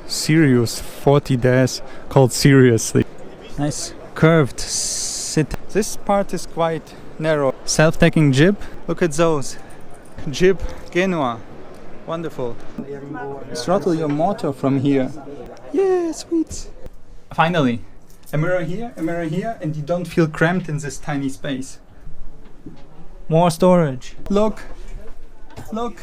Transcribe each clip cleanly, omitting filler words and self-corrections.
Sirius 40DS called Seriously. Nice curved sit. This part is quite narrow. Self-tacking jib. Look at those. Jib Genoa. Wonderful. Throttle your motor from here. Yeah, sweet. Finally, a mirror here, and you don't feel cramped in this tiny space. More storage. Look. Look.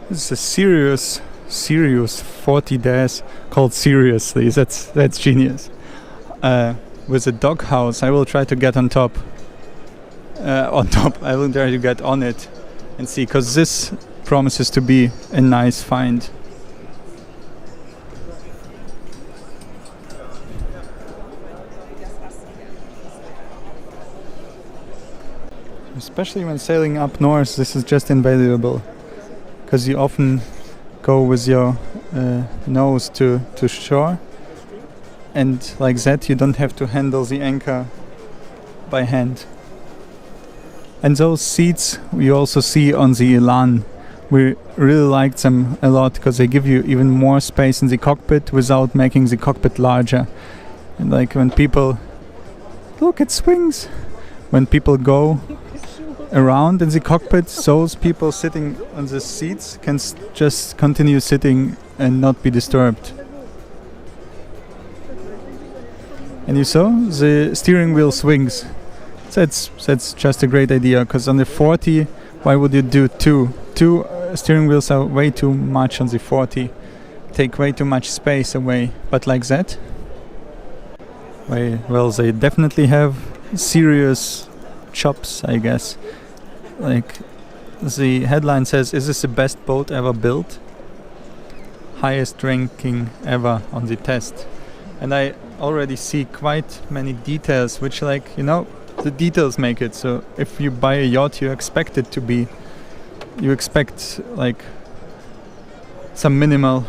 This is a Sirius 40DS called Seriously. That's genius. With a doghouse, I will try to get on top. I will try to get on it and see, because this promises to be a nice find. Especially when sailing up north, this is just invaluable, because you often go with your nose to shore, and like that you don't have to handle the anchor by hand. And those seats we also see on the Elan. We really liked them a lot because they give you even more space in the cockpit without making the cockpit larger. And like when people look, it swings. When people go around in the cockpit, those people sitting on the seats can just continue sitting and not be disturbed. And you saw the steering wheel swings. That's just a great idea, because on the 40, why would you do two? Two steering wheels are way too much on the 40. Take way too much space away. But like that, well, they definitely have serious chops, I guess. Like the headline says, "Is this the best boat ever built? Highest ranking ever on the test." And I already see quite many details, which, like, you know, the details make it. So if you buy a yacht, you expect it to be, you expect like some minimal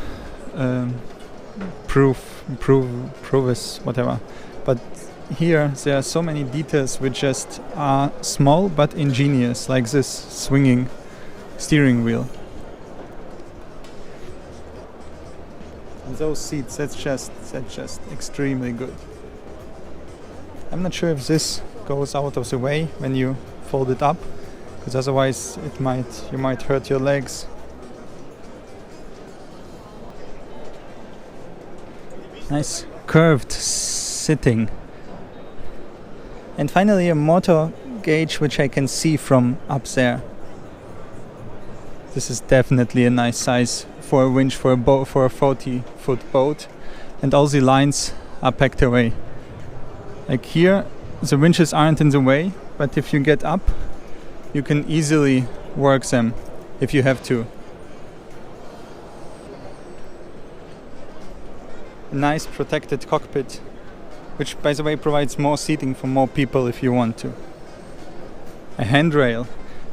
proofs, whatever. But here there are so many details which just are small but ingenious, like this swinging steering wheel. And those seats, that's just extremely good. I'm not sure if this goes out of the way when you fold it up, because otherwise you might hurt your legs. Nice curved sitting. And finally a motor gauge which I can see from up there. This is definitely a nice size for a winch for a 40-foot boat, and all the lines are packed away. Like here, the winches aren't in the way, but if you get up, you can easily work them if you have to. A nice protected cockpit, which by the way provides more seating for more people if you want to. A handrail.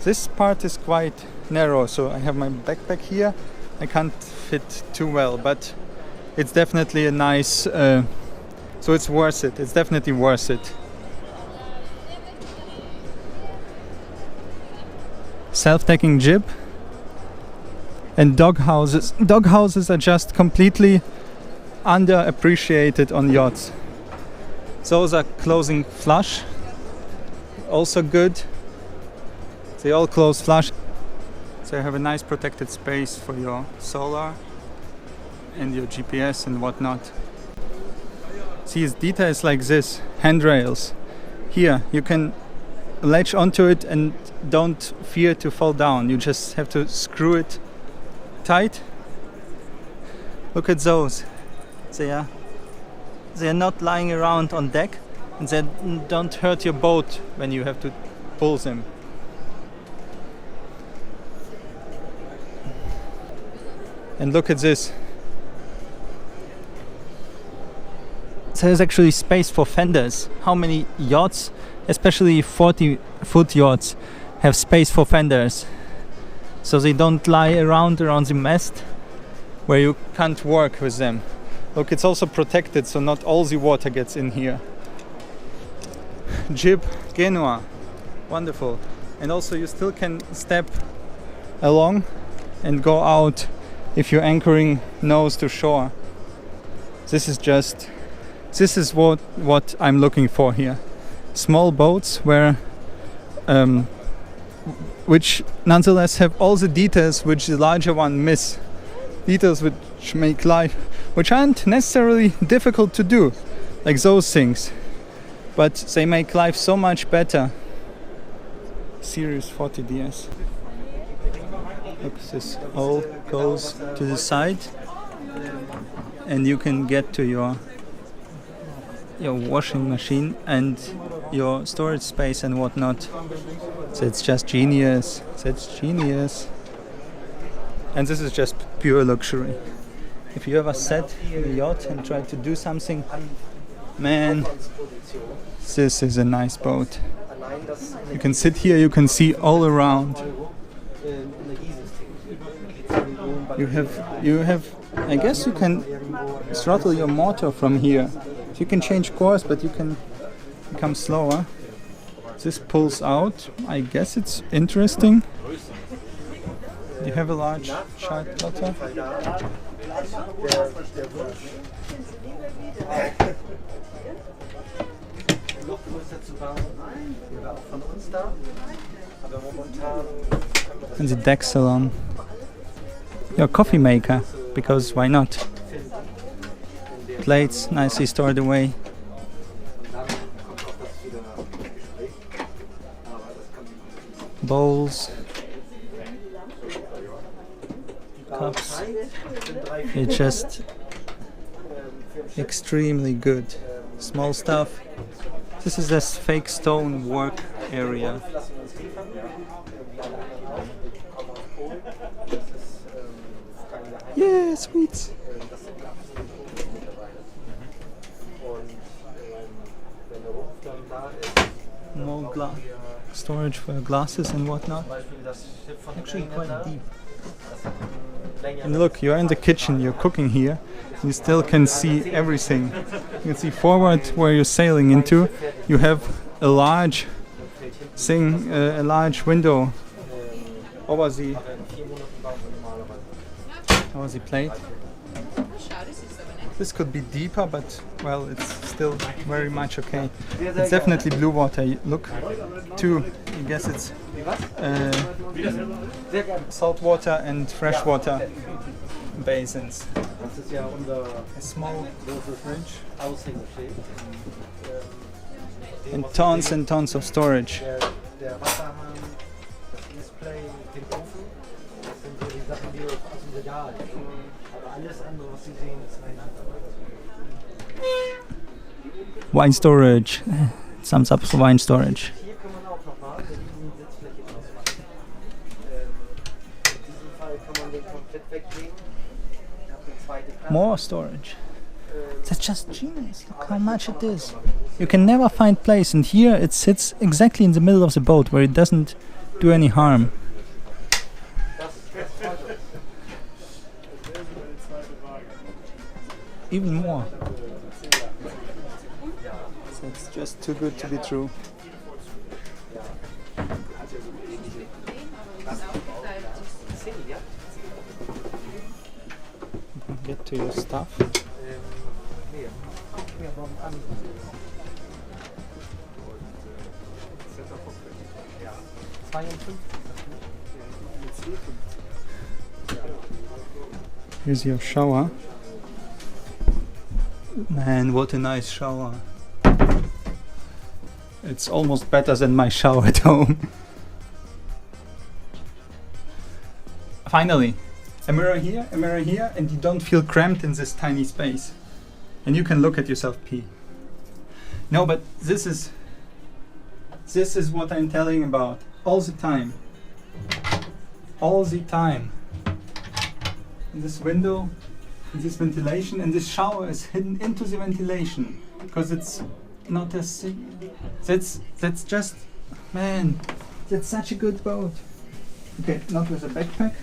This part is quite narrow, so I have my backpack here. I can't fit too well, but it's definitely a nice, so it's worth it. It's definitely worth it. Self-tacking jib and doghouses. Doghouses are just completely underappreciated on yachts. Those are closing flush, also good. They all close flush. So you have a nice protected space for your solar and your GPS and whatnot. See, it's details like this, handrails. Here you can latch onto it and don't fear to fall down. You just have to screw it tight. Look at those. They are not lying around on deck, and they don't hurt your boat when you have to pull them. And look at this. There's actually space for fenders. How many yachts, especially 40-foot yachts, have space for fenders? So they don't lie around the mast where you can't work with them. Look, it's also protected, so not all the water gets in here. Jib Genoa. Wonderful. And also you still can step along and go out if you're anchoring nose to shore. This is what I'm looking for here. Small boats which nonetheless have all the details which the larger one miss. Details which aren't necessarily difficult to do, like those things, but they make life so much better. Sirius 40DS. Look, this all goes to the side, and you can get to your washing machine and your storage space and whatnot. So it's just genius. That's genius. And this is just pure luxury. If you ever sat in a yacht and tried to do something, man, this is a nice boat. You can sit here, you can see all around. You have, I guess you can throttle your motor from here. You can change course, but you can become slower. This pulls out. I guess it's interesting. You have a large chart plotter. And the Decksalon. Your coffee maker, because why not? Plates nicely stored away. Bowls. Cups. It's just extremely good. Small stuff. This is this fake stone work area. Yeah, sweet. More storage for glasses and whatnot. Actually quite deep. And look, you're in the kitchen, you're cooking here. You still can see everything. You can see forward where you're sailing into. You have a large thing, a large window over the plate. This could be deeper, but well, it's still very much okay. It's definitely blue water. Look, I guess it's salt water and fresh water basins. A small fridge and tons of storage. Wine storage. Thumbs up for wine storage. More storage. That's just genius. Look how much it is. You can never find place, and here it sits exactly in the middle of the boat where it doesn't do any harm. Even more. So it's just too good to be true. Get to your stuff. Here's your shower. Man, what a nice shower. It's almost better than my shower at home. Finally, a mirror here, and you don't feel cramped in this tiny space. And you can look at yourself pee. No, but this is what I'm telling about all the time. All the time. And this window, and this ventilation, and this shower is hidden into the ventilation because it's not as thick. That's just, man, that's such a good boat. Okay, not with a backpack.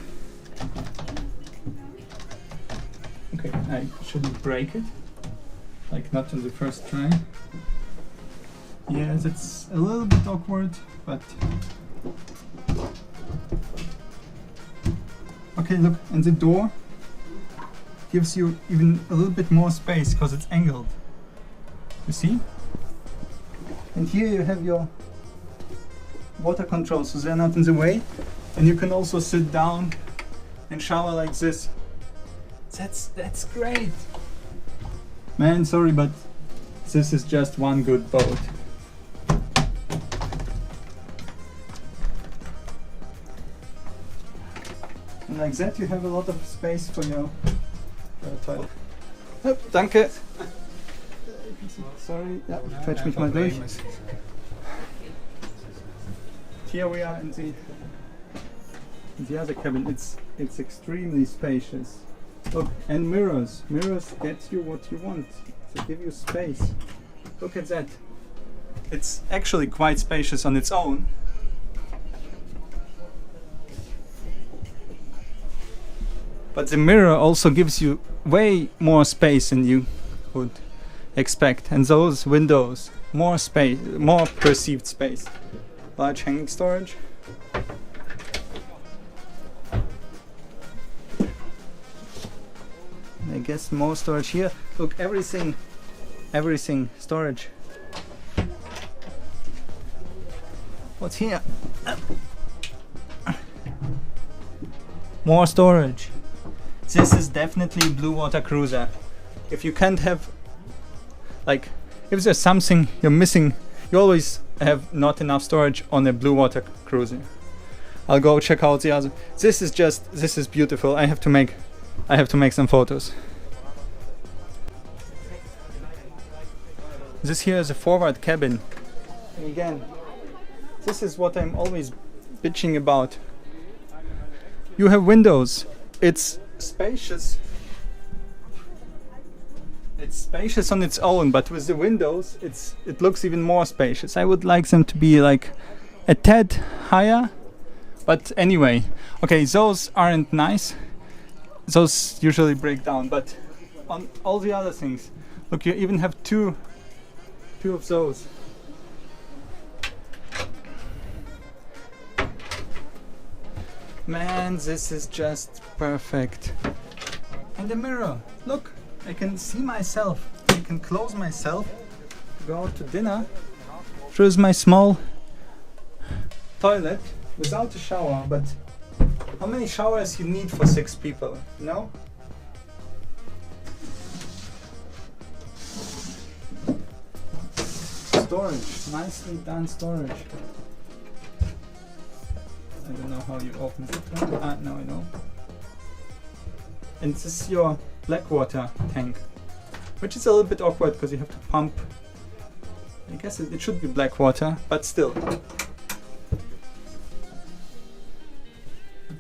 Okay, I shouldn't break it. Like not on the first try. Yeah, that's a little bit awkward, but Okay, look, and the door gives you even a little bit more space because it's angled. You see? And here you have your water controls, so they're not in the way. And you can also sit down and shower like this. That's great. Man, sorry, but this is just one good boat. And like that you have a lot of space for your toilet. Oh, danke. Sorry, ja, quetsch mich mal durch. Here we are in the other cabin. It's extremely spacious. Look, and mirrors. Mirrors get you what you want. They give you space. Look at that. It's actually quite spacious on its own. But the mirror also gives you way more space than you would expect. And those windows, more space, more perceived space. Large hanging storage. I guess more storage here. Look, everything storage. What's here? More storage. This is definitely a blue water cruiser. If you can't have, like, if there's something you're missing, you always have not enough storage on a blue water cruiser. I'll go check out the other. This is beautiful. I have to make some photos. This here is a forward cabin. And again, this is what I'm always bitching about. You have windows. It's spacious. It's spacious on its own, but with the windows, it looks even more spacious. I would like them to be like a tad higher, but anyway. Okay, those aren't nice. Those usually break down, but on all the other things, look, you even have two of those. Man, this is just perfect. And the mirror, look, I can see myself. I can close myself, go out to dinner. Here's my small toilet without a shower, but how many showers you need for 6 people, you know? Storage, nicely done storage. I don't know how you open it. Now I know. And this is your black water tank, which is a little bit awkward because you have to pump. I guess it should be black water, but still.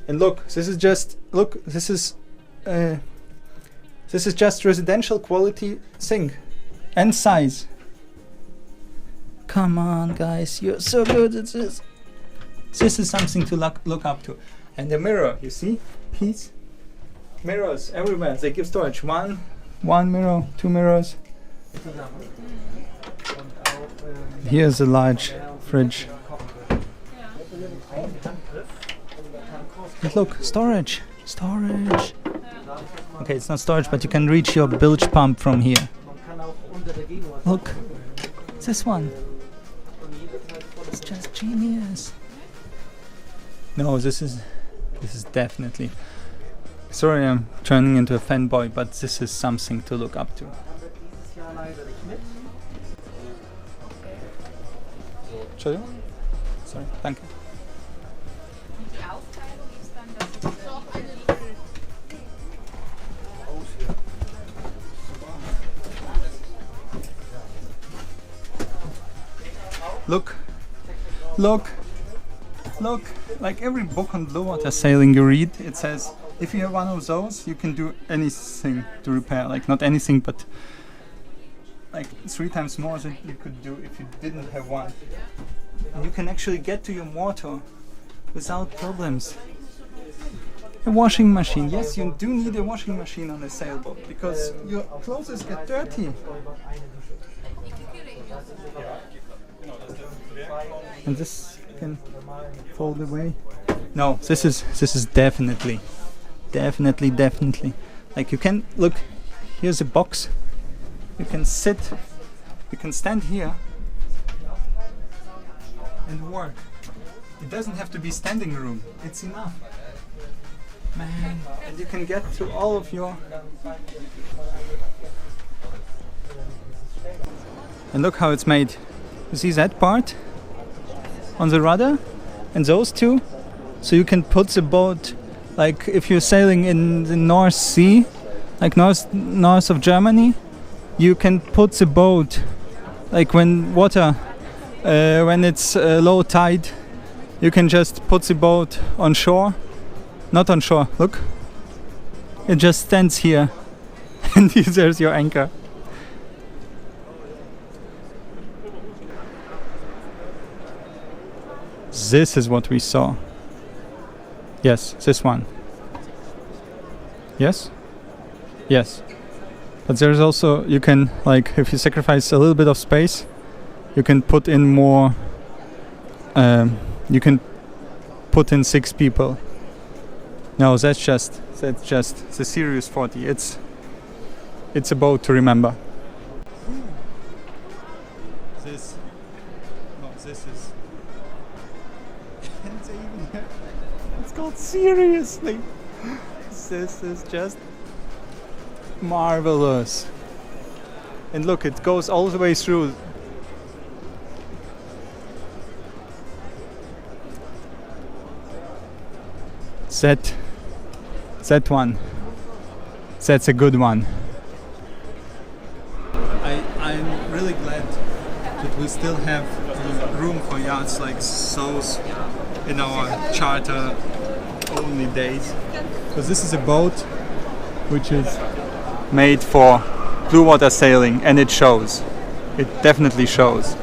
And look, this is just residential quality sink and size. Come on, guys, you're so good at this. This is something to look up to. And the mirror, you see? Piece. Mirrors everywhere. They give storage. One mirror, 2 mirrors. Here's a large fridge. And look, storage. Okay, it's not storage, but you can reach your bilge pump from here. Look, this one. It's just genius. No, this is definitely. Sorry, I'm turning into a fanboy, but this is something to look up to. Entschuldigung? Sorry, danke. Look, like every book on blue water sailing you read, it says if you have one of those, you can do anything to repair. Like not anything, but like 3 times more than you could do if you didn't have one. And you can actually get to your water without problems. A washing machine. Yes, you do need a washing machine on a sailboat because your clothes get dirty. And this You can fold away. No, this is definitely like you can look. Here's a box. You can sit. You can stand here and work. It doesn't have to be standing room. It's enough. Man, and you can get to all of your... And look how it's made. You see that part on the rudder? And those two? So you can put the boat, like if you're sailing in the North Sea, like north of Germany, you can put the boat, like when it's low tide, you can just put the boat on shore. Not on shore, look. It just stands here and there's your anchor. This is what we saw. Yes, this one. Yes? Yes. But there's also, you can, like, if you sacrifice a little bit of space, you can put in more, you can put in 6 people. No, that's just the Sirius 40. It's a boat to remember. This is it's called seriously. This is just marvelous. And look, it goes all the way through. That one. That's a good one. I'm really glad that we still have room for yachts like those in our charter only days. Because this is a boat which is made for blue water sailing, and it shows. It definitely shows.